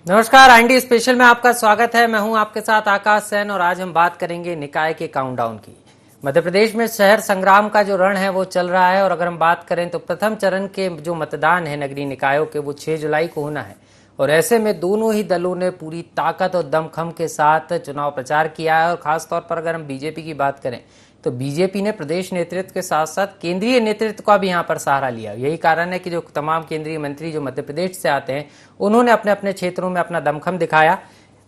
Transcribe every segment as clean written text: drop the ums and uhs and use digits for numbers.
नमस्कार, IND special में आपका स्वागत है। मैं हूं आपके साथ आकाश सैन और आज हम बात करेंगे निकाय के काउंटडाउन की। मध्य प्रदेश में शहर संग्राम का जो रण है वो चल रहा है और अगर हम बात करें तो प्रथम चरण के जो मतदान है नगरीय निकायों के वो 6 जुलाई को होना है और ऐसे में दोनों ही दलों ने पूरी ताकत और दमखम के साथ चुनाव प्रचार किया है। और खासतौर पर अगर हम बीजेपी की बात करें तो बीजेपी ने प्रदेश नेतृत्व के साथ साथ केंद्रीय नेतृत्व का भी यहाँ पर सहारा लिया। यही कारण है कि जो तमाम केंद्रीय मंत्री जो मध्य प्रदेश से आते हैं उन्होंने अपने अपने क्षेत्रों में अपना दमखम दिखाया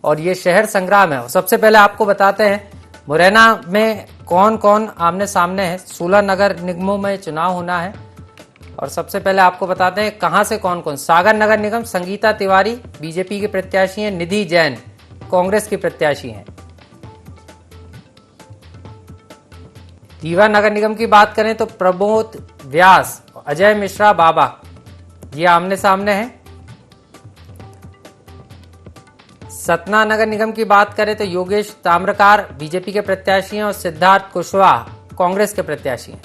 और ये शहर संग्राम है। सबसे पहले आपको बताते हैं मुरैना में कौन कौन आमने सामने है। 16 नगर निगमों में चुनाव होना है और सबसे पहले आपको बताते हैं कहां से कौन कौन। सागर नगर निगम संगीता तिवारी बीजेपी की प्रत्याशी हैं, निधि जैन कांग्रेस की प्रत्याशी हैं। रीवा नगर निगम की बात करें तो प्रबोध व्यास, अजय मिश्रा बाबा ये आमने सामने हैं। सतना नगर निगम की बात करें तो योगेश ताम्रकार बीजेपी के प्रत्याशी हैं और सिद्धार्थ कुशवाहा कांग्रेस के प्रत्याशी हैं।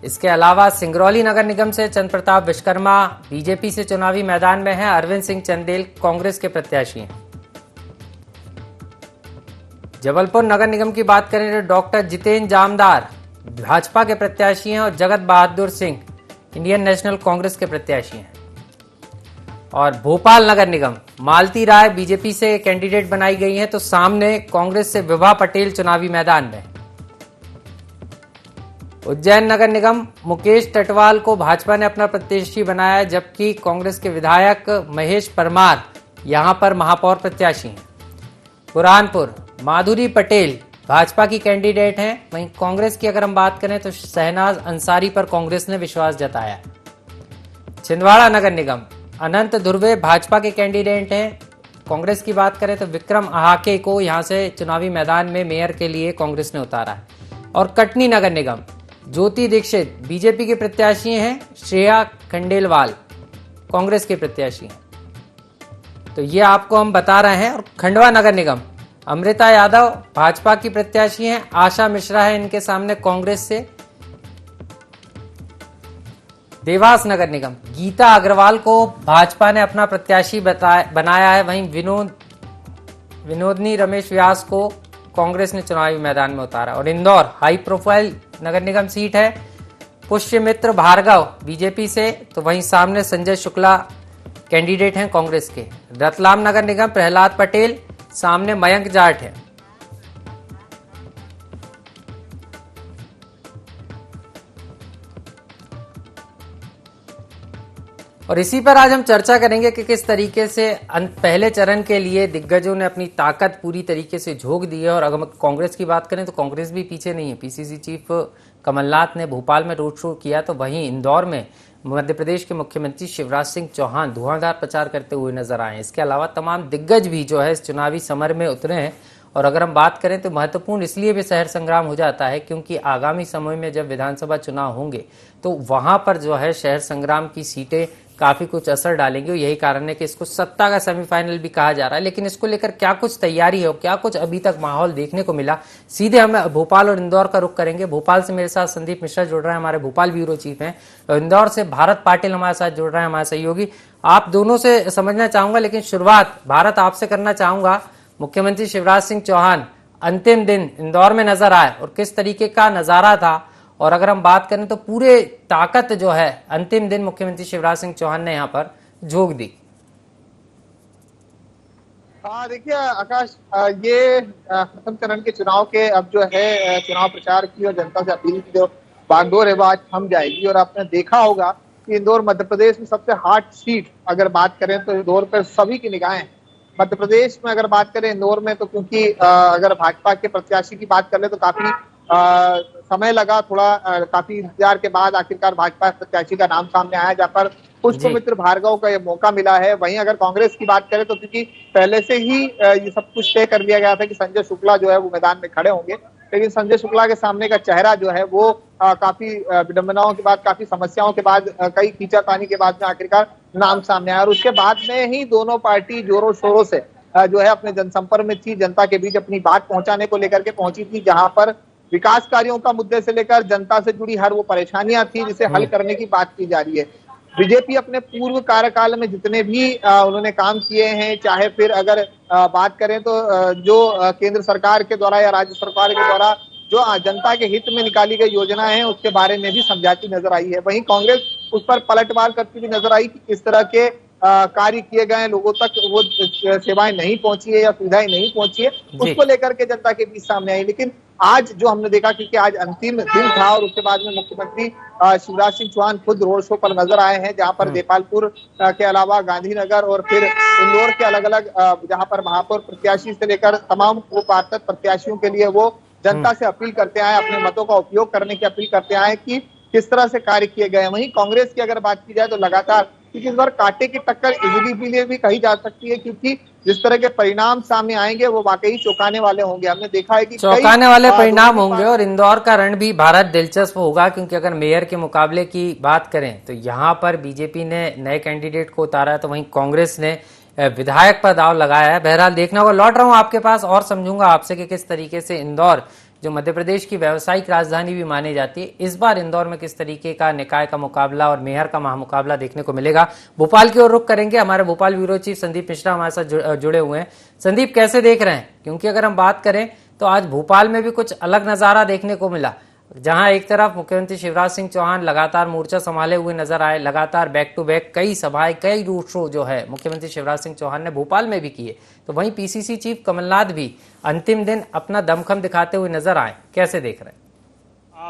इसके अलावा सिंगरौली नगर निगम से चंद्र प्रताप विश्वकर्मा बीजेपी से चुनावी मैदान में हैं। अरविंद सिंह चंदेल कांग्रेस के प्रत्याशी हैं। जबलपुर नगर निगम की बात करें तो डॉक्टर जितेंद्र जामदार भाजपा के प्रत्याशी हैं और जगत बहादुर सिंह इंडियन नेशनल कांग्रेस के प्रत्याशी हैं। और भोपाल नगर निगम मालती राय बीजेपी से कैंडिडेट बनाई गई हैं तो सामने कांग्रेस से विभा पटेल चुनावी मैदान में। उज्जैन नगर निगम मुकेश टटवाल को भाजपा ने अपना प्रत्याशी बनाया है जबकि कांग्रेस के विधायक महेश परमार यहां पर महापौर प्रत्याशी हैं। बुरहानपुर माधुरी पटेल भाजपा की कैंडिडेट हैं। वहीं कांग्रेस की अगर हम बात करें तो शहनाज अंसारी पर कांग्रेस ने विश्वास जताया। छिंदवाड़ा नगर निगम अनंत ध्रुवे भाजपा के कैंडिडेट हैं। कांग्रेस की बात करें तो विक्रम आहाके को यहां से चुनावी मैदान में मेयर के लिए कांग्रेस ने उतारा है। और कटनी नगर निगम ज्योति दीक्षित बीजेपी के प्रत्याशी हैं, श्रेया खंडेलवाल कांग्रेस के प्रत्याशी हैं। तो ये आपको हम बता रहे हैं। और खंडवा नगर निगम अमृता यादव भाजपा की प्रत्याशी हैं, आशा मिश्रा है इनके सामने कांग्रेस से। देवास नगर निगम गीता अग्रवाल को भाजपा ने अपना प्रत्याशी बनाया है। वहीं विनोदनी रमेश व्यास को कांग्रेस ने चुनावी मैदान में उतारा। और इंदौर हाई प्रोफाइल नगर निगम सीट है, पुष्यमित्र भार्गव बीजेपी से तो वहीं सामने संजय शुक्ला कैंडिडेट हैं कांग्रेस के। रतलाम नगर निगम प्रहलाद पटेल सामने मयंक जाट है। और इसी पर आज हम चर्चा करेंगे कि किस तरीके से पहले चरण के लिए दिग्गजों ने अपनी ताकत पूरी तरीके से झोंक दी है। और अगर कांग्रेस की बात करें तो कांग्रेस भी पीछे नहीं है। पीसीसी चीफ कमलनाथ ने भोपाल में रोड शो किया तो वहीं इंदौर में मध्य प्रदेश के मुख्यमंत्री शिवराज सिंह चौहान धुआंधार प्रचार करते हुए नजर आए। इसके अलावा तमाम दिग्गज भी जो है इस चुनावी समर में उतरे हैं। और अगर हम बात करें तो महत्वपूर्ण इसलिए भी शहर संग्राम हो जाता है क्योंकि आगामी समय में जब विधानसभा चुनाव होंगे तो वहां पर जो है शहर संग्राम की सीटें काफी कुछ असर डालेंगे। यही कारण है कि इसको सत्ता का सेमीफाइनल भी कहा जा रहा है। लेकिन इसको लेकर क्या कुछ तैयारी है, क्या कुछ अभी तक माहौल देखने को मिला, सीधे हम भोपाल और इंदौर का रुख करेंगे। भोपाल से मेरे साथ संदीप मिश्रा जुड़ रहे हैं, हमारे भोपाल ब्यूरो चीफ हैं। और इंदौर से भारत पाटिल हमारे साथ जुड़ रहे हैं, हमारे सहयोगी। आप दोनों से समझना चाहूंगा, लेकिन शुरुआत भारत आपसे करना चाहूंगा। मुख्यमंत्री शिवराज सिंह चौहान अंतिम दिन इंदौर में नजर आए और किस तरीके का नजारा था। और अगर हम बात करें तो पूरे ताकत जो है अंतिम दिन मुख्यमंत्री शिवराज सिंह चौहान ने यहां पर झोंक दी। देखिए आकाश, ये प्रथम चरण के चुनाव के अब जो है चुनाव प्रचार की और जनता से अपील की जो बागडोर है वो आज थम जाएगी। और आपने देखा होगा कि इंदौर मध्य प्रदेश में सबसे हॉट सीट अगर बात करें तो इंदौर पर सभी की निगाहें मध्य प्रदेश में अगर बात करें इंदौर में तो क्योंकि अगर भाजपा के प्रत्याशी की बात कर ले तो काफी समय लगा, काफी इंतजार के बाद आखिरकार भाजपा प्रत्याशी का नाम सामने आया जहां पर पुष्यमित्र भार्गव का ये मौका मिला है। वहीं अगर कांग्रेस की बात करें तो क्योंकि पहले से ही ये सब कुछ तय कर लिया गया था कि संजय शुक्ला जो है वो मैदान में खड़े होंगे, लेकिन संजय शुक्ला के सामने का चेहरा जो है वो काफी विडंबनाओं के बाद, काफी समस्याओं के बाद, कई खींचातानी के बाद में आखिरकार नाम सामने आया। और उसके बाद में ही दोनों पार्टी जोरों शोरों से जो है अपने जनसंपर्क में थी, जनता के बीच अपनी बात पहुंचाने को लेकर के पहुंची थी, जहां पर विकास कार्यों का मुद्दे से लेकर जनता से जुड़ी हर वो परेशानियां थी जिसे हल करने की बात की जा रही है। बीजेपी अपने पूर्व कार्यकाल में जितने भी उन्होंने काम किए हैं, चाहे फिर अगर बात करें तो जो केंद्र सरकार के द्वारा या राज्य सरकार के द्वारा जो जनता के हित में निकाली गई योजनाएं हैं उसके बारे में भी समझाती नजर आई है। वहीं कांग्रेस उस पर पलटवार करती हुई नजर आई कि किस तरह के कार्य किए गए, लोगों तक वो सेवाएं नहीं पहुंची है या सुविधाएं नहीं पहुंची है, उसको लेकर के जनता के बीच सामने आई। लेकिन आज जो हमने देखा कि आज अंतिम दिन था और उसके बाद में मुख्यमंत्री शिवराज सिंह चौहान खुद रोड शो पर नजर आए हैं, जहां पर देपालपुर के अलावा गांधीनगर और फिर इंदौर के अलग अलग जहां पर महापौर प्रत्याशी से लेकर तमाम वो पार्षद प्रत्याशियों के लिए वो जनता से अपील करते आए, अपने मतों का उपयोग करने की अपील करते आए कि किस तरह से कार्य किए गए। वहीं कांग्रेस की अगर बात की जाए तो लगातार, क्योंकि इस बार कांटे की टक्कर इजीली के लिए भी कही जा सकती है, क्योंकि जिस तरह के परिणाम सामने आएंगे वो वाकई चौंकाने वाले होंगे। हमने देखा है कि चौंकाने वाले परिणाम होंगे और इंदौर का रण भी भारत दिलचस्प होगा, क्योंकि अगर मेयर के मुकाबले की बात करें तो यहाँ पर बीजेपी ने नए कैंडिडेट को उतारा है, तो वहीं कांग्रेस ने विधायक पर दाव लगाया है। बहरहाल देखना होगा। लौट रहा हूँ आपके पास और समझूंगा आपसे कि किस तरीके से इंदौर, जो मध्य प्रदेश की व्यावसायिक राजधानी भी मानी जाती है, इस बार इंदौर में किस तरीके का निकाय का मुकाबला और मेयर का महामुकाबला देखने को मिलेगा। भोपाल की ओर रुख करेंगे। हमारे भोपाल ब्यूरो चीफ संदीप मिश्रा हमारे साथ जुड़े हुए हैं। संदीप, कैसे देख रहे हैं? क्योंकि अगर हम बात करें तो आज भोपाल में भी कुछ अलग नजारा देखने को मिला, जहां एक तरफ मुख्यमंत्री शिवराज सिंह चौहान लगातार मोर्चा संभाले हुए नजर आए, लगातार बैक टू बैक कई सभाएं, कई रोड शो जो है मुख्यमंत्री शिवराज सिंह चौहान ने भोपाल में भी किए, तो वहीं पीसीसी चीफ कमलनाथ भी अंतिम दिन अपना दमखम दिखाते हुए नजर आए। कैसे देख रहे हैं?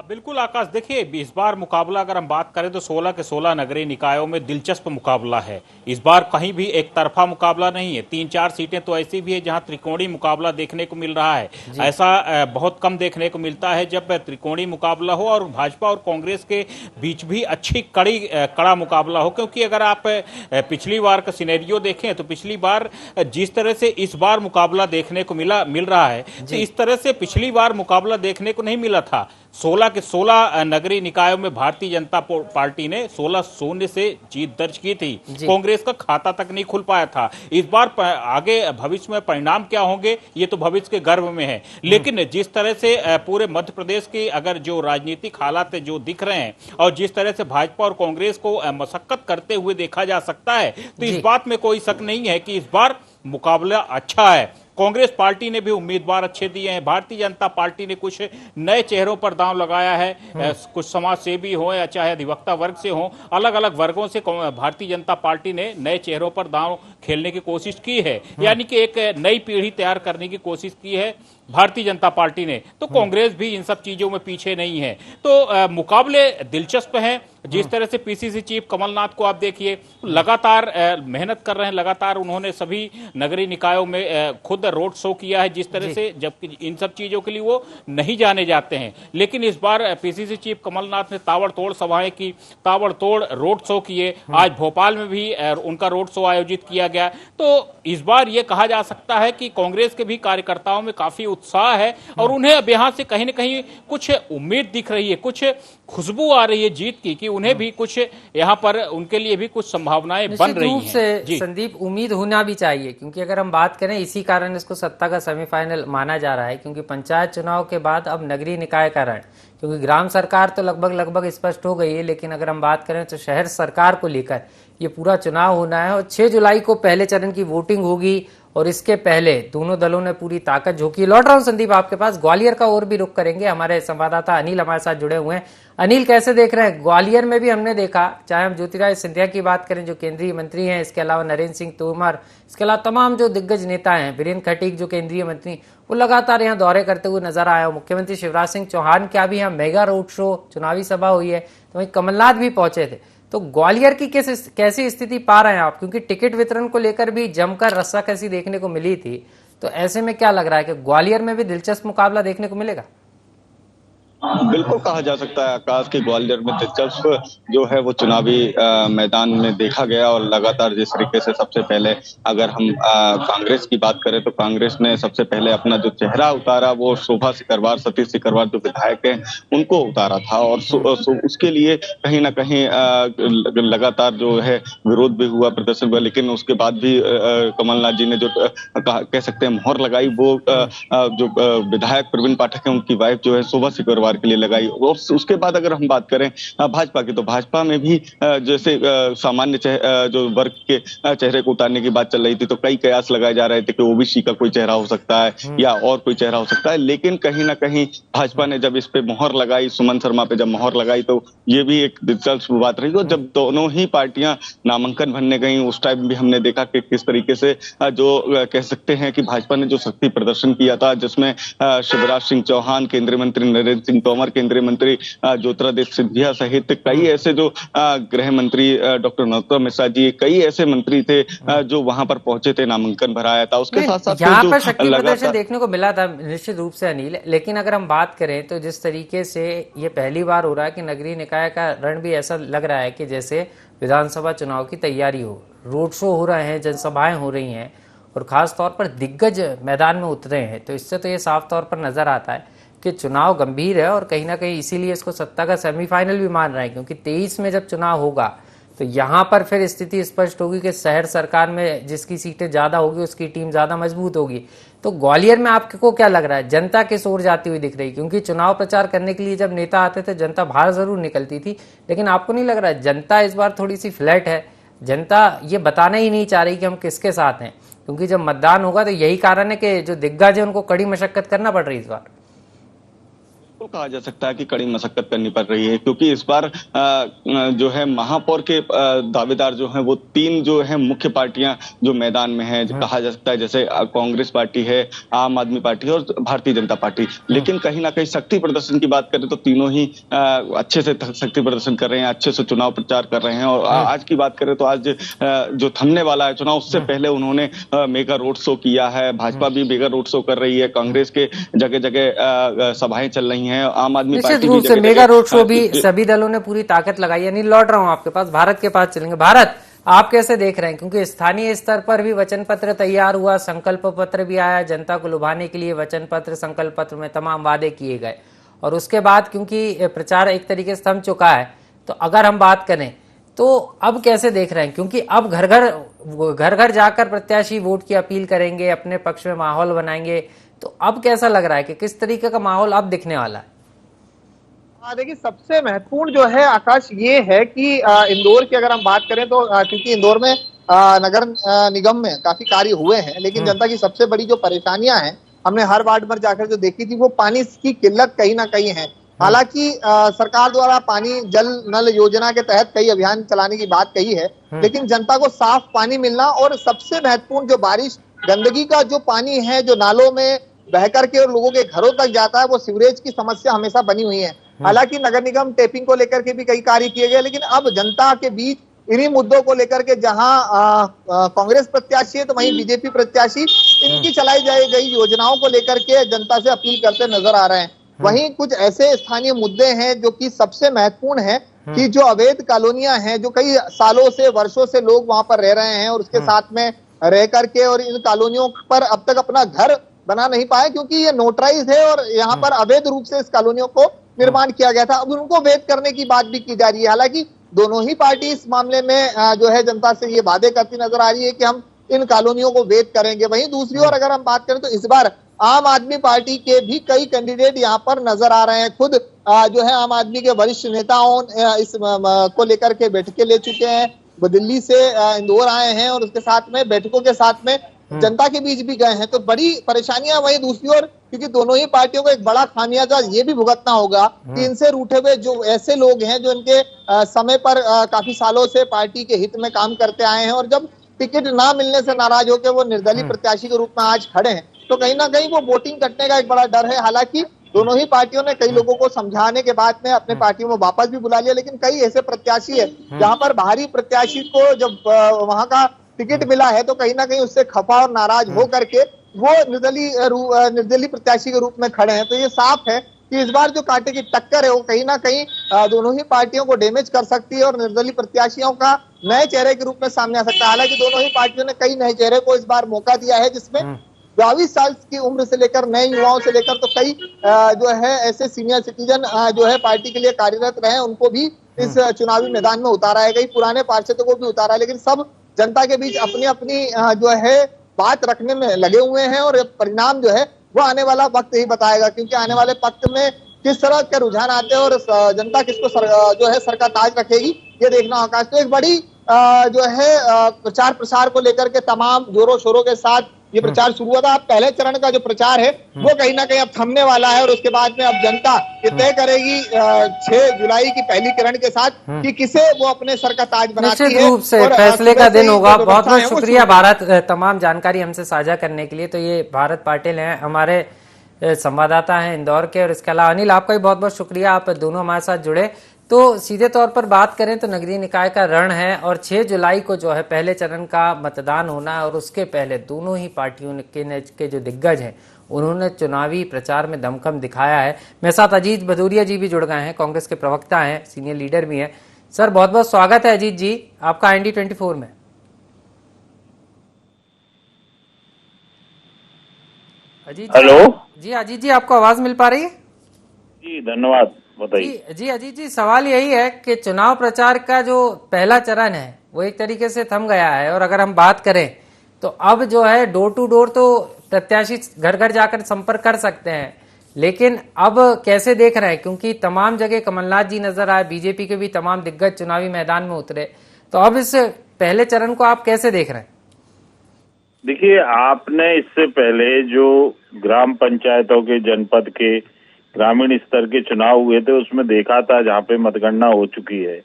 बिल्कुल आकाश, देखिए इस बार मुकाबला अगर हम बात करें तो 16 के 16 नगरीय निकायों में दिलचस्प मुकाबला है। इस बार कहीं भी एक तरफा मुकाबला नहीं है। 3-4 सीटें तो ऐसी भी है जहां त्रिकोणीय मुकाबला देखने को मिल रहा है। ऐसा बहुत कम देखने को मिलता है जब त्रिकोणीय मुकाबला हो और भाजपा और कांग्रेस के बीच भी अच्छी कड़ा मुकाबला हो, क्योंकि अगर आप पिछली बार का सिनेरियो देखें तो पिछली बार जिस तरह से इस बार मुकाबला देखने को मिल रहा है, तो इस तरह से पिछली बार मुकाबला देखने को नहीं मिला था। 16 के 16 नगरीय निकायों में भारतीय जनता पार्टी ने 16-0 से जीत दर्ज की थी। कांग्रेस का खाता तक नहीं खुल पाया था। इस बार आगे भविष्य में परिणाम क्या होंगे ये तो भविष्य के गर्भ में है, लेकिन जिस तरह से पूरे मध्य प्रदेश की अगर जो राजनीतिक हालात जो दिख रहे हैं और जिस तरह से भाजपा और कांग्रेस को मशक्कत करते हुए देखा जा सकता है, तो इस बात में कोई शक नहीं है कि इस बार मुकाबला अच्छा है। कांग्रेस पार्टी ने भी उम्मीदवार अच्छे दिए हैं। भारतीय जनता पार्टी ने कुछ नए चेहरों पर दांव लगाया है। कुछ समाज सेवी हो या चाहे अधिवक्ता वर्ग से हो, अलग अलग वर्गों से भारतीय जनता पार्टी ने नए चेहरों पर दांव खेलने की कोशिश की है, यानी कि एक नई पीढ़ी तैयार करने की कोशिश की है भारतीय जनता पार्टी ने। तो कांग्रेस भी इन सब चीजों में पीछे नहीं है। तो मुकाबले दिलचस्प हैं। जिस तरह से पीसीसी चीफ कमलनाथ को आप देखिए, लगातार मेहनत कर रहे हैं। लगातार उन्होंने सभी नगरीय निकायों में खुद रोड शो किया है, जिस तरह से, जबकि इन सब चीजों के लिए वो नहीं जाने जाते हैं। लेकिन इस बार पीसीसी चीफ कमलनाथ ने ताबड़तोड़ सभाएं की, ताबड़तोड़ रोड शो किए। आज भोपाल में भी उनका रोड शो आयोजित किया गया। तो इस बार ये कहा जा सकता है कि कांग्रेस के भी कार्यकर्ताओं में काफी उत्साह है और उन्हें अब यहां से कहीं न कहीं कुछ उम्मीद दिख रही है, कुछ खुशबू आ रही है जीत की, कि उन्हें भी कुछ यहाँ पर उनके लिए भी कुछ संभावनाएं बन रही हैं। से संदीप, उम्मीद होना भी चाहिए, क्योंकि अगर हम बात करें इसी कारण इसको सत्ता का सेमीफाइनल माना जा रहा है, क्योंकि पंचायत चुनाव के बाद अब नगरीय निकाय का रण, क्योंकि ग्राम सरकार तो लगभग स्पष्ट हो गई है, लेकिन अगर हम बात करें तो शहर सरकार को लेकर ये पूरा चुनाव होना है और 6 जुलाई को पहले चरण की वोटिंग होगी और इसके पहले दोनों दलों ने पूरी ताकत झोंकी। लौट रहा हूं संदीप आपके पास। ग्वालियर का और भी रुख करेंगे। हमारे संवाददाता अनिल हमारे साथ जुड़े हुए हैं। अनिल, कैसे देख रहे हैं? ग्वालियर में भी हमने देखा, चाहे हम ज्योतिरादित्य सिंधिया की बात करें जो केंद्रीय मंत्री हैं, इसके अलावा नरेंद्र सिंह तोमर, इसके अलावा तमाम जो दिग्गज नेता हैं, वीरेंद्र खटीक जो केंद्रीय मंत्री, वो लगातार यहाँ दौरे करते हुए नजर आए। मुख्यमंत्री शिवराज सिंह चौहान का भी यहाँ मेगा रोड शो, चुनावी सभा हुई है, तो वहीं कमलनाथ भी पहुंचे थे। तो ग्वालियर की कैसी स्थिति पा रहे हैं आप? क्योंकि टिकट वितरण को लेकर भी जमकर रस्साकसी देखने को मिली थी, तो ऐसे में क्या लग रहा है कि ग्वालियर में भी दिलचस्प मुकाबला देखने को मिलेगा? बिल्कुल कहा जा सकता है आकाश की ग्वालियर में दिलचस्प जो है वो चुनावी मैदान में देखा गया। और लगातार जिस तरीके से सबसे पहले अगर हम कांग्रेस की बात करें तो कांग्रेस ने सबसे पहले अपना जो चेहरा उतारा वो शोभा सिकरवार, सतीश सिकरवार जो विधायक हैं उनको उतारा था। और उसके लिए कहीं ना कहीं लगातार जो है विरोध भी हुआ, प्रदर्शन हुआ, लेकिन उसके बाद भी कमलनाथ जी ने जो कह सकते हैं मोहर लगाई, वो जो विधायक प्रवीण पाठक है उनकी वाइफ जो है शोभा सिकरवार बार के लिए लगाई। और उसके बाद अगर हम बात करें भाजपा की, तो भाजपा में भी जैसे सामान्य जो वर्ग के चेहरे को उतारने की बात चल रही थी, तो कई कयास लगाए जा रहे थे कि ओबीसी का कोई चेहरा हो सकता है या और कोई चेहरा हो सकता है। लेकिन कहीं ना कहीं भाजपा ने जब इस पे मोहर लगाई, सुमन शर्मा पे जब मोहर लगाई, तो ये भी एक दिलचस्प बात रही। और जब दोनों ही पार्टियां नामांकन भरने गई, उस टाइम भी हमने देखा कि किस तरीके से जो कह सकते हैं कि भाजपा ने जो शक्ति प्रदर्शन किया था, जिसमें शिवराज सिंह चौहान, केंद्रीय मंत्री नरेंद्र सिंह तोमर, केंद्रीय मंत्री ज्योतिरादित्य सिंधिया सहित कई ऐसे जो गृह मंत्री डॉक्टर नरोत्तम मिश्रा जी, कई ऐसे मंत्री थे जो वहां पर पहुंचे थे, नामांकन भराया था। उसके साथ साथ यहाँ पर शक्ति प्रदर्शन देखने को मिला था निश्चित रूप से अनिल, लेकिन अगर हम बात करें तो जिस तरीके से ये पहली बार हो रहा है कि नगरीय निकाय का रण भी ऐसा लग रहा है कि जैसे विधानसभा चुनाव की तैयारी हो, रोड शो हो रहे हैं, जनसभाएं हो रही हैं और खास तौर पर दिग्गज मैदान में उतरे हैं। तो इससे तो ये साफ तौर पर नजर आता है कि चुनाव गंभीर है और कहीं ना कहीं इसीलिए इसको सत्ता का सेमीफाइनल भी मान रहे हैं, क्योंकि 23 में जब चुनाव होगा तो यहाँ पर फिर स्थिति स्पष्ट होगी कि शहर सरकार में जिसकी सीटें ज्यादा होगी उसकी टीम ज्यादा मजबूत होगी। तो ग्वालियर में आपको क्या लग रहा है, जनता किस ओर जाती हुई दिख रही? क्योंकि चुनाव प्रचार करने के लिए जब नेता आते थे जनता बाहर जरूर निकलती थी, लेकिन आपको नहीं लग रहा है जनता इस बार थोड़ी सी फ्लैट है? जनता ये बताना ही नहीं चाह रही कि हम किसके साथ हैं, क्योंकि जब मतदान होगा तो यही कारण है कि जो दिग्गज है उनको कड़ी मशक्कत करना पड़ रही है इस बार। कहा जा सकता है कि कड़ी मशक्कत करनी पड़ रही है, क्योंकि इस बार जो है महापौर के दावेदार जो हैं वो 3 जो है मुख्य पार्टियां जो मैदान में हैं, कहा जा सकता है जैसे कांग्रेस पार्टी है, आम आदमी पार्टी है और भारतीय जनता पार्टी। लेकिन कहीं ना कहीं शक्ति प्रदर्शन की बात करें तो तीनों ही अच्छे से शक्ति प्रदर्शन कर रहे हैं, अच्छे से चुनाव प्रचार कर रहे हैं। और आज की बात करें तो आज जो थमने वाला है चुनाव, उससे पहले उन्होंने मेगा रोड शो किया है। भाजपा भी मेगा रोड शो कर रही है, कांग्रेस के जगह जगह सभाएं चल रही हैं, आम आदमी निश्चित रूप से मेगा रोड शो भी सभी दलों ने पूरी ताकत लगाई है। नहीं, लौट रहा हूं आपके पास, भारत के पास चलेंगे। भारत, आप कैसे देख रहे हैं? क्योंकि स्थानीय स्तर पर भी वचन पत्र तैयार हुआ, संकल्प पत्र भी आया, जनता को लुभाने के लिए वचन पत्र, संकल्प पत्र में तमाम वादे किए गए और उसके बाद क्योंकि प्रचार एक तरीके से थम चुका है, तो अगर हम बात करें तो अब कैसे देख रहे हैं? क्योंकि अब घर घर जाकर प्रत्याशी वोट की अपील करेंगे, अपने पक्ष में माहौल बनाएंगे, तो अब कैसा लग रहा है कि किस तरीके का माहौल अब दिखने वाला है? देखिए, सबसे महत्वपूर्ण जो है आकाश ये है कि इंदौर की अगर हम बात करें तो क्योंकि इंदौर में नगर निगम में काफी कार्य हुए हैं, लेकिन जनता की सबसे बड़ी जो परेशानियां हैं हमने हर वार्ड पर जाकर जो देखी थी, वो पानी की किल्लत कहीं ना कहीं है। हालांकि सरकार द्वारा पानी जल नल योजना के तहत कई अभियान चलाने की बात कही है, लेकिन जनता को साफ पानी मिलना और सबसे महत्वपूर्ण जो बारिश गंदगी का जो पानी है जो नालों में बह करके और लोगों के घरों तक जाता है, वो सीवरेज की समस्या हमेशा बनी हुई है। हालांकि नगर निगम टेपिंग को लेकर के भी कई कार्य किए गए, लेकिन अब जनता के बीच इन्हीं मुद्दों को लेकर के जहां कांग्रेस प्रत्याशी है तो वहीं बीजेपी प्रत्याशी इनकी चलाई गई योजनाओं को लेकर के जनता से अपील करते नजर आ रहे हैं। वहीं कुछ ऐसे स्थानीय मुद्दे हैं जो कि सबसे महत्वपूर्ण है कि जो अवैध कॉलोनियां हैं, जो कई सालों से वर्षों से लोग वहां पर रह रहे हैं और उसके साथ में रह करके और इन कॉलोनियों पर अब तक अपना घर बना नहीं पाए, क्योंकि ये नोटराइज है और यहाँ पर अवैध रूप से इस कॉलोनियों को निर्माण किया गया था। अब उनको वैध करने की बात भी की जा रही है। हालांकि दोनों ही पार्टी इस मामले में जो है जनता से ये वादे करती नजर आ रही है कि हम इन कॉलोनियों को वैध करेंगे। वहीं दूसरी ओर अगर हम बात करें तो इस बार आम आदमी पार्टी के भी कई कैंडिडेट यहाँ पर नजर आ रहे हैं। खुद जो है आम आदमी के वरिष्ठ नेताओं इस को लेकर के बैठकें ले चुके हैं, वो दिल्ली से इंदौर आए हैं और उसके साथ में बैठकों के साथ में जनता के बीच भी गए हैं। तो बड़ी परेशानियां वहीं दूसरी ओर, क्योंकि दोनों ही पार्टियों को एक बड़ा खामियाजा ये भी भुगतना होगा कि इनसे रूठे हुए जो ऐसे लोग हैं जो इनके समय पर काफी सालों से पार्टी के हित में काम करते आए हैं और जब टिकट ना मिलने से नाराज होकर वो निर्दलीय प्रत्याशी के रूप में आज खड़े हैं, तो कहीं ना कहीं वो वोटिंग कटने का एक बड़ा डर है। हालांकि दोनों ही पार्टियों ने कई लोगों को समझाने के बाद में अपने पार्टियों में वापस भी बुला लिया, लेकिन कई ऐसे प्रत्याशी है जहां पर बाहरी प्रत्याशी को जब वहां का टिकट मिला है तो कहीं ना कहीं उससे खफा और नाराज हो करके वो निर्दलीय प्रत्याशी के रूप में खड़े हैं। तो ये साफ है कि इस बार जो कांटे की टक्कर है वो कहीं ना कहीं दोनों ही पार्टियों को डैमेज कर सकती है और निर्दलीय प्रत्याशियों का नए चेहरे के रूप में सामने आ सकता है। हालांकि दोनों ही पार्टियों ने कई नए चेहरे को इस बार मौका दिया है, जिसमें 22 साल की उम्र से लेकर नए युवाओं से लेकर तो कई जो है ऐसे सीनियर सिटीजन जो है पार्टी के लिए कार्यरत रहे, उनको भी इस चुनावी मैदान में उतारा है। कई पुराने पार्षदों को भी उतारा है, लेकिन सब जनता के बीच अपनी अपनी जो है बात रखने में लगे हुए हैं और परिणाम जो है वो आने वाला वक्त ही बताएगा, क्योंकि आने वाले वक्त में किस तरह के रुझान आते हैं और जनता किसको जो है सर का ताज रखेगी, ये देखना आकाश। तो एक बड़ी जो है प्रचार प्रसार को लेकर के तमाम जोरों शोरों के साथ ये प्रचार शुरू हुआ था। अब पहले चरण का जो प्रचार है वो कहीं ना कहीं अब थमने वाला है और उसके बाद में अब जनता ये तय करेगी 6 जुलाई की पहली किरण के साथ कि किसे वो अपने सर का ताज बनाती है। निश्चित रूप से फैसले का दिन होगा। बहुत बहुत शुक्रिया भारत तमाम जानकारी हमसे साझा करने के लिए। तो ये भारत पाटिल हैं, हमारे संवाददाता हैं इंदौर के, और इसके अलावा अनिल आपका भी बहुत बहुत शुक्रिया, आप दोनों हमारे साथ जुड़े। तो सीधे तौर पर बात करें तो नगरीय निकाय का रण है और 6 जुलाई को जो है पहले चरण का मतदान होना है और उसके पहले दोनों ही पार्टियों के जो दिग्गज हैं उन्होंने चुनावी प्रचार में दमखम दिखाया है। मेरे साथ अजीत भदौरिया जी भी जुड़ गए हैं, कांग्रेस के प्रवक्ता हैं, सीनियर लीडर भी हैं। सर बहुत बहुत स्वागत है अजीत जी आपका IND24 में। अजीत हेलो जी, अजीत जी आपको आवाज मिल पा रही है? जी धन्यवाद, बताइए। जी अजीत जी, सवाल यही है कि चुनाव प्रचार का जो पहला चरण है वो एक तरीके से थम गया है और अगर हम बात करें तो अब जो है डोर टू डोर तो प्रत्याशी घर घर जाकर संपर्क कर सकते हैं, लेकिन अब कैसे देख रहे हैं, क्योंकि तमाम जगह कमलनाथ जी नजर आए, बीजेपी के भी तमाम दिग्गज चुनावी मैदान में उतरे, तो अब इस पहले चरण को आप कैसे देख रहे हैं? देखिए, आपने इससे पहले जो ग्राम पंचायतों के, जनपद के, ग्रामीण स्तर के चुनाव हुए थे उसमें देखा था, जहाँ पे मतगणना हो चुकी है,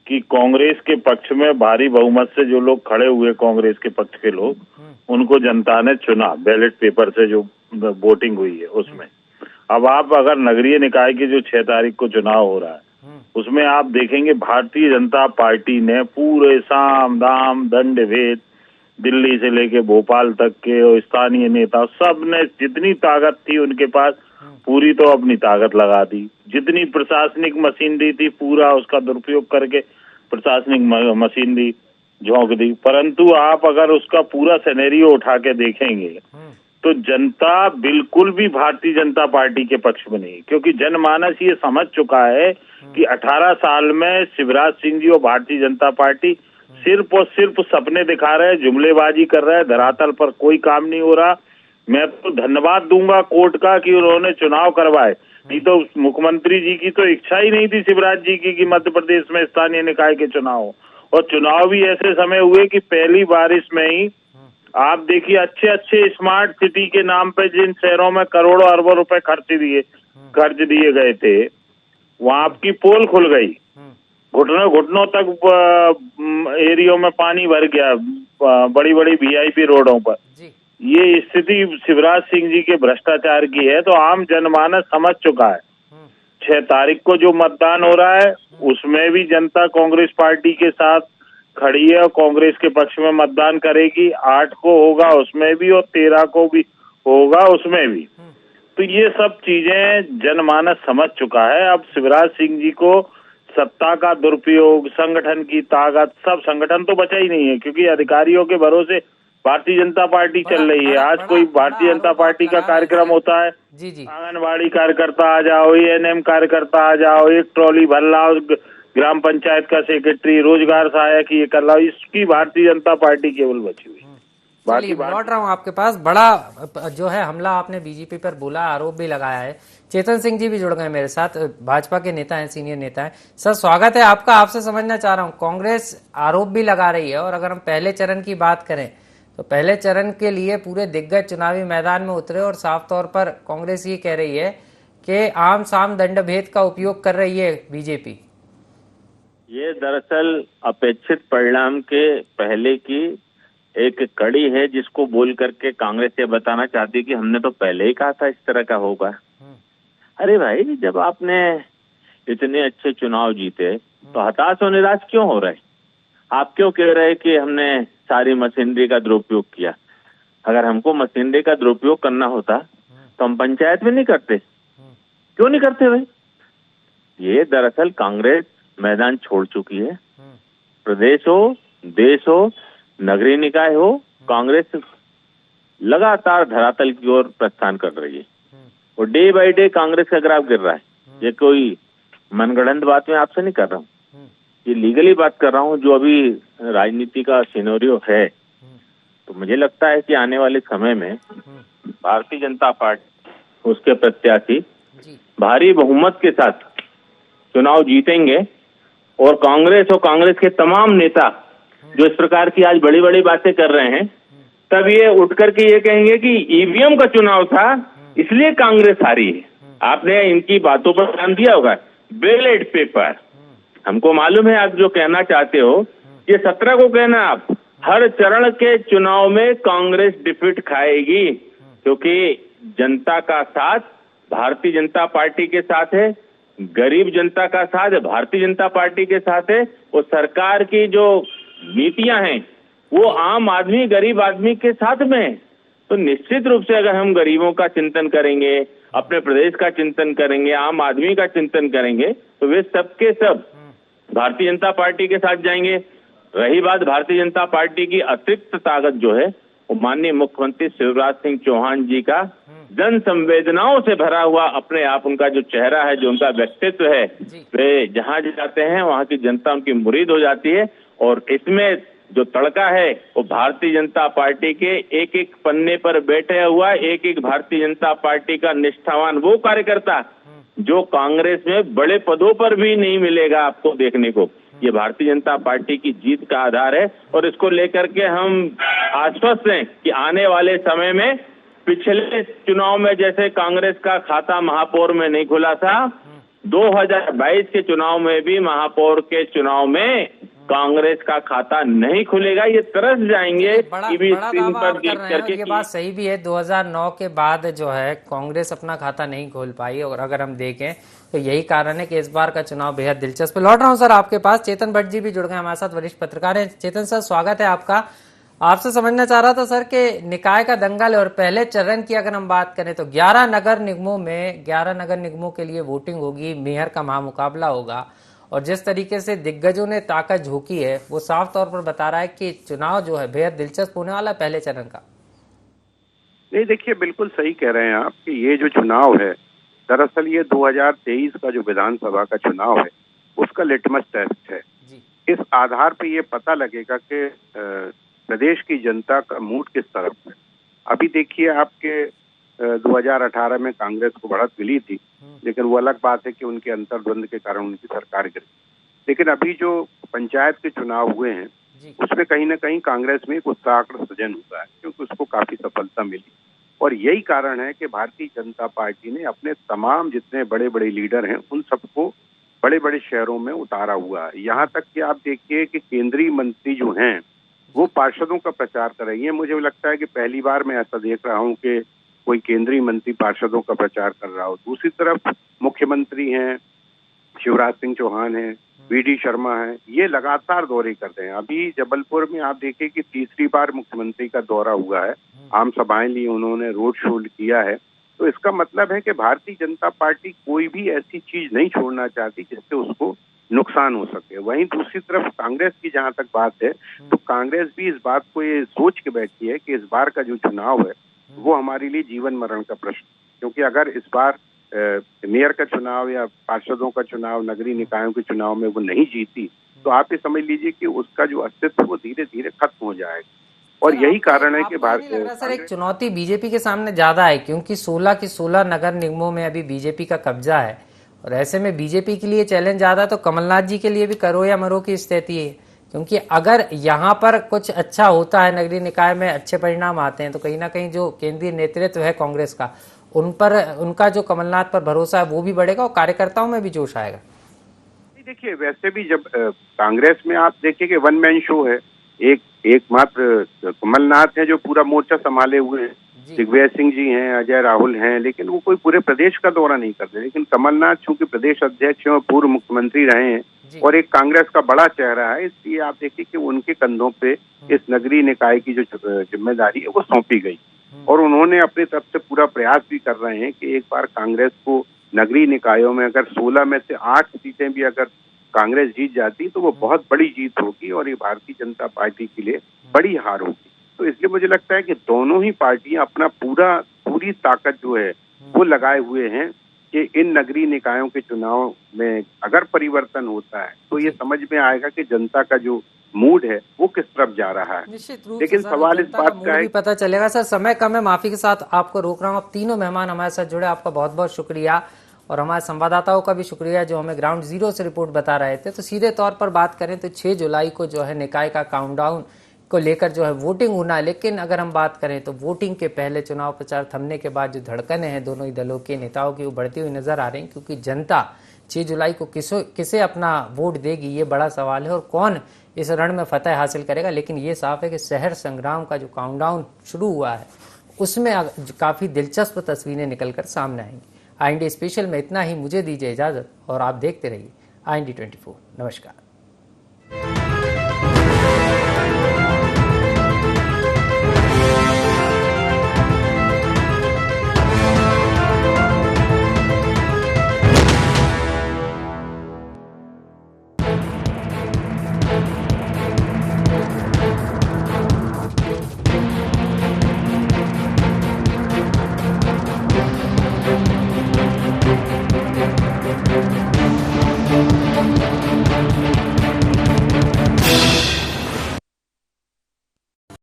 कि कांग्रेस के पक्ष में भारी बहुमत से जो लोग खड़े हुए, कांग्रेस के पक्ष के लोग, उनको जनता ने चुना बैलेट पेपर से, जो वोटिंग हुई है उसमें। अब आप अगर नगरीय निकाय के जो 6 तारीख को चुनाव हो रहा है उसमें आप देखेंगे भारतीय जनता पार्टी ने पूरे साम दाम दंड भेद, दिल्ली से लेके भोपाल तक के और स्थानीय नेता सब ने जितनी ताकत थी उनके पास पूरी तो अपनी ताकत लगा दी। जितनी प्रशासनिक मशीनरी थी पूरा उसका दुरुपयोग करके प्रशासनिक मशीनरी झोंक दी। परंतु आप अगर उसका पूरा सिनेरियो उठा के देखेंगे तो जनता बिल्कुल भी भारतीय जनता पार्टी के पक्ष में नहीं, क्योंकि जनमानस ये समझ चुका है कि 18 साल में शिवराज सिंह जी और भारतीय जनता पार्टी सिर्फ और सिर्फ सपने दिखा रहे हैं, जुमलेबाजी कर रहे हैं, धरातल पर कोई काम नहीं हो रहा। मैं तो धन्यवाद दूंगा कोर्ट का कि उन्होंने चुनाव करवाए, नहीं तो मुख्यमंत्री जी की तो इच्छा ही नहीं थी, शिवराज जी की, कि मध्य प्रदेश में स्थानीय निकाय के चुनाव, और चुनाव भी ऐसे समय हुए कि पहली बारिश में ही आप देखिए अच्छे अच्छे स्मार्ट सिटी के नाम पे जिन शहरों में करोड़ों अरबों रुपए खर्च दिए गए थे, वहां आपकी पोल खुल गई, घुटनों तक एरियो में पानी भर गया, बड़ी बड़ी VIP रोडों पर। ये स्थिति शिवराज सिंह जी के भ्रष्टाचार की है। तो आम जनमानस समझ चुका है। 6 तारीख को जो मतदान हो रहा है उसमें भी जनता कांग्रेस पार्टी के साथ खड़ी है और कांग्रेस के पक्ष में मतदान करेगी। 8 को होगा उसमें भी और 13 को भी होगा उसमें भी। तो ये सब चीजें जनमानस समझ चुका है। अब शिवराज सिंह जी को सत्ता का दुरुपयोग, संगठन की ताकत, सब संगठन तो बचा ही नहीं है, क्योंकि अधिकारियों के भरोसे भारतीय जनता पार्टी चल रही है। आज कोई भारतीय जनता पार्टी का कार्यक्रम होता है, आंगनबाड़ी कार्यकर्ता आ जाओ, ANM कार्यकर्ता आ जाओ, एक ट्रॉली भर लाओ, ग्राम पंचायत का सेक्रेटरी, रोजगार सहायक ये कर लाओ, इसकी भारतीय जनता पार्टी केवल बची हुई। लौट रहा हूँ आपके पास। बड़ा जो है हमला आपने बीजेपी पर बोला, आरोप भी लगाया है। चेतन सिंह जी भी जुड़ गए मेरे साथ, भाजपा के नेता हैं, सीनियर नेता हैं। सर स्वागत है आपका। आपसे समझना चाह रहा हूँ, कांग्रेस आरोप भी लगा रही है और अगर हम पहले चरण की बात करें तो पहले चरण के लिए पूरे दिग्गज चुनावी मैदान में उतरे और साफ तौर पर कांग्रेस ये कह रही है कि आम साम दंड भेद का उपयोग कर रही है बीजेपी। ये दरअसल अपेक्षित परिणाम के पहले की एक कड़ी है, जिसको बोल करके कांग्रेस ये बताना चाहती है कि हमने तो पहले ही कहा था इस तरह का होगा। अरे भाई, जब आपने इतने अच्छे चुनाव जीते तो हताश और निराश क्यों हो रहे? आप क्यों कह रहे कि हमने सारी मशीनरी का दुरुपयोग किया? अगर हमको मशीनरी का दुरुपयोग करना होता तो हम पंचायत में नहीं करते। क्यों नहीं करते भाई? ये दरअसल कांग्रेस मैदान छोड़ चुकी है। प्रदेश हो, देश हो, नगरीय निकाय हो, कांग्रेस लगातार धरातल की ओर प्रस्थान कर रही है और डे बाय डे कांग्रेस का ग्राफ गिर रहा है। ये कोई मनगढ़ंत बात मैं आपसे नहीं कर रहा हूँ, ये लीगली बात कर रहा हूँ। जो अभी राजनीति का सिनेरियो है, तो मुझे लगता है कि आने वाले समय में भारतीय जनता पार्टी, उसके प्रत्याशी भारी बहुमत के साथ चुनाव जीतेंगे और कांग्रेस के तमाम नेता जो इस प्रकार की आज बड़ी बड़ी बातें कर रहे हैं, तब ये उठ करके ये कहेंगे कि ईवीएम का चुनाव था इसलिए कांग्रेस हारी है। आपने इनकी बातों पर ध्यान दिया होगा, बैलेट पेपर। हमको मालूम है आप जो कहना चाहते हो, ये 17 को कहना आप, हर चरण के चुनाव में कांग्रेस डिफीट खाएगी, क्योंकि जनता का साथ भारतीय जनता पार्टी के साथ है, गरीब जनता का साथ भारतीय जनता पार्टी के साथ है, और सरकार की जो नीतियां हैं वो आम आदमी गरीब आदमी के साथ में है। तो निश्चित रूप से अगर हम गरीबों का चिंतन करेंगे, अपने प्रदेश का चिंतन करेंगे, आम आदमी का चिंतन करेंगे, तो वे सबके सब भारतीय जनता पार्टी के साथ जाएंगे। रही बात भारतीय जनता पार्टी की अतिरिक्त ताकत जो है, वो माननीय मुख्यमंत्री शिवराज सिंह चौहान जी का जन संवेदनाओं से भरा हुआ अपने आप उनका जो चेहरा है, जो उनका व्यक्तित्व है, वे जहां जाते हैं वहां की जनता उनकी मुरीद हो जाती है। और इसमें जो तड़का है वो भारतीय जनता पार्टी के एक एक पन्ने पर बैठे हुआ एक एक भारतीय जनता पार्टी का निष्ठावान वो कार्यकर्ता जो कांग्रेस में बड़े पदों पर भी नहीं मिलेगा आपको देखने को। ये भारतीय जनता पार्टी की जीत का आधार है और इसको लेकर के हम आश्वस्त हैं कि आने वाले समय में पिछले चुनाव में जैसे कांग्रेस का खाता महापौर में नहीं खुला था, 2022 के चुनाव में भी महापौर के चुनाव में कांग्रेस का खाता नहीं खुलेगा। ये तरस जाएंगे टीवी स्क्रीन पर देख करके। ये बात सही भी है, 2009 के बाद जो है कांग्रेस अपना खाता नहीं खोल पाई, और अगर हम देखें तो यही कारण है कि इस बार का चुनाव बेहद दिलचस्प। लौट रहा हूं सर आपके पास, चेतन भट्ट जी भी जुड़ गए हमारे साथ, वरिष्ठ पत्रकार हैं। चेतन सर, स्वागत है आपका। आपसे समझना चाह रहा था सर कि निकाय का दंगल और पहले चरण की अगर हम बात करें तो 11 नगर निगमों के लिए वोटिंग होगी, मेयर का महामुकाबला होगा, और जिस तरीके से दिग्गजों ने ताकत झोंकी है वो साफ तौर पर बता रहा है कि चुनाव जो है बेहद दिलचस्प होने वाला है पहले चरण का। नहीं, देखिए बिल्कुल सही कह रहे हैं आप कि ये जो चुनाव है, दरअसल ये 2023 का जो विधानसभा का चुनाव है उसका लिटमस टेस्ट है। इस आधार पे ये पता लगेगा कि प्रदेश की जनता का मूड किस तरफ है। अभी देखिए आपके 2018 में कांग्रेस को बढ़त मिली थी, लेकिन वो अलग बात है कि उनके अंतर्द्वंद के कारण उनकी सरकार गिरी। लेकिन अभी जो पंचायत के चुनाव हुए हैं उसमें कहीं ना कहीं कांग्रेस में एक उत्साह सृजन हुआ है, क्योंकि उसको काफी सफलता मिली। और यही कारण है कि भारतीय जनता पार्टी ने अपने तमाम जितने बड़े बड़े लीडर हैं उन सबको बड़े बड़े शहरों में उतारा हुआ है। यहाँ तक कि आप देखिए कि केंद्रीय मंत्री जो हैं वो पार्षदों का प्रचार कर रही है। मुझे लगता है कि पहली बार मैं ऐसा देख रहा हूँ कि कोई केंद्रीय मंत्री पार्षदों का प्रचार कर रहा हो। दूसरी तरफ मुख्यमंत्री हैं, शिवराज सिंह चौहान हैं, वीडी शर्मा हैं, ये लगातार दौरे करते हैं। अभी जबलपुर में आप देखिए कि तीसरी बार मुख्यमंत्री का दौरा हुआ है, आम सभाएं ली उन्होंने, रोड शो किया है। तो इसका मतलब है कि भारतीय जनता पार्टी कोई भी ऐसी चीज नहीं छोड़ना चाहती जिससे उसको नुकसान हो सके। वहीं दूसरी तरफ कांग्रेस की जहां तक बात है तो कांग्रेस भी इस बात को ये सोच के बैठी है कि इस बार का जो चुनाव है वो हमारे लिए जीवन मरण का प्रश्न, क्योंकि अगर इस बार मेयर का चुनाव या पार्षदों का चुनाव, नगरीय निकायों के चुनाव में वो नहीं जीती तो आप ये समझ लीजिए कि उसका जो अस्तित्व वो धीरे धीरे खत्म हो जाएगा। और यही कारण है कि सर एक चुनौती बीजेपी के सामने ज्यादा है, क्योंकि 16 की 16 नगर निगमों में अभी बीजेपी का कब्जा है, और ऐसे में बीजेपी के लिए चैलेंज ज्यादा तो कमलनाथ जी के लिए भी करो या मरो की स्थिति है। क्योंकि अगर यहाँ पर कुछ अच्छा होता है, नगरीय निकाय में अच्छे परिणाम आते हैं, तो कहीं ना कहीं जो केंद्रीय नेतृत्व है कांग्रेस का, उन पर उनका जो कमलनाथ पर भरोसा है वो भी बढ़ेगा और कार्यकर्ताओं में भी जोश आएगा। देखिए वैसे भी जब कांग्रेस में आप देखिए कि वन मैन शो है, एकमात्र कमलनाथ है जो पूरा मोर्चा संभाले हुए हैं, दिग्विजय सिंह जी हैं, अजय राहुल हैं, लेकिन वो कोई पूरे प्रदेश का दौरा नहीं करते। लेकिन कमलनाथ चूंकि प्रदेश अध्यक्ष हैं और पूर्व मुख्यमंत्री रहे हैं और एक कांग्रेस का बड़ा चेहरा है, इसलिए आप देखिए कि उनके कंधों पे इस नगरीय निकाय की जो जिम्मेदारी है वो सौंपी गई, और उन्होंने अपनी तरफ से पूरा प्रयास भी कर रहे हैं कि एक बार कांग्रेस को नगरीय निकायों में अगर 16 में से 8 सीटें भी अगर कांग्रेस जीत जाती तो वो बहुत बड़ी जीत होगी और ये भारतीय जनता पार्टी के लिए बड़ी हार होगी। तो इसलिए मुझे लगता है कि दोनों ही पार्टियां अपना पूरी ताकत जो है वो लगाए हुए हैं कि इन नगरीय निकायों के चुनाव में अगर परिवर्तन होता है तो ये समझ में आएगा कि जनता का जो मूड है वो किस तरफ जा रहा है। लेकिन सवाल इस बात का है, पता चलेगा। सर समय कम है, माफी के साथ आपको रोक रहा हूँ। अब तीनों मेहमान हमारे साथ जुड़े, आपका बहुत बहुत शुक्रिया। और हमारे संवाददाताओं का भी शुक्रिया जो हमें ग्राउंड जीरो से रिपोर्ट बता रहे थे। तो सीधे तौर पर बात करें तो 6 जुलाई को जो है निकाय का काउंटडाउन को लेकर जो है वोटिंग होना है, लेकिन अगर हम बात करें तो वोटिंग के पहले चुनाव प्रचार थमने के बाद जो धड़कनें हैं दोनों ही दलों के नेताओं की वो बढ़ती हुई नजर आ रही हैं, क्योंकि जनता 6 जुलाई को किसे अपना वोट देगी ये बड़ा सवाल है और कौन इस रण में फतह हासिल करेगा। लेकिन ये साफ है कि शहर संग्राम का जो काउंटडाउन शुरू हुआ है उसमें काफ़ी दिलचस्प तस्वीरें निकलकर सामने आएंगी। IND स्पेशल में इतना ही, मुझे दीजिए इजाज़त और आप देखते रहिए IND 24। नमस्कार।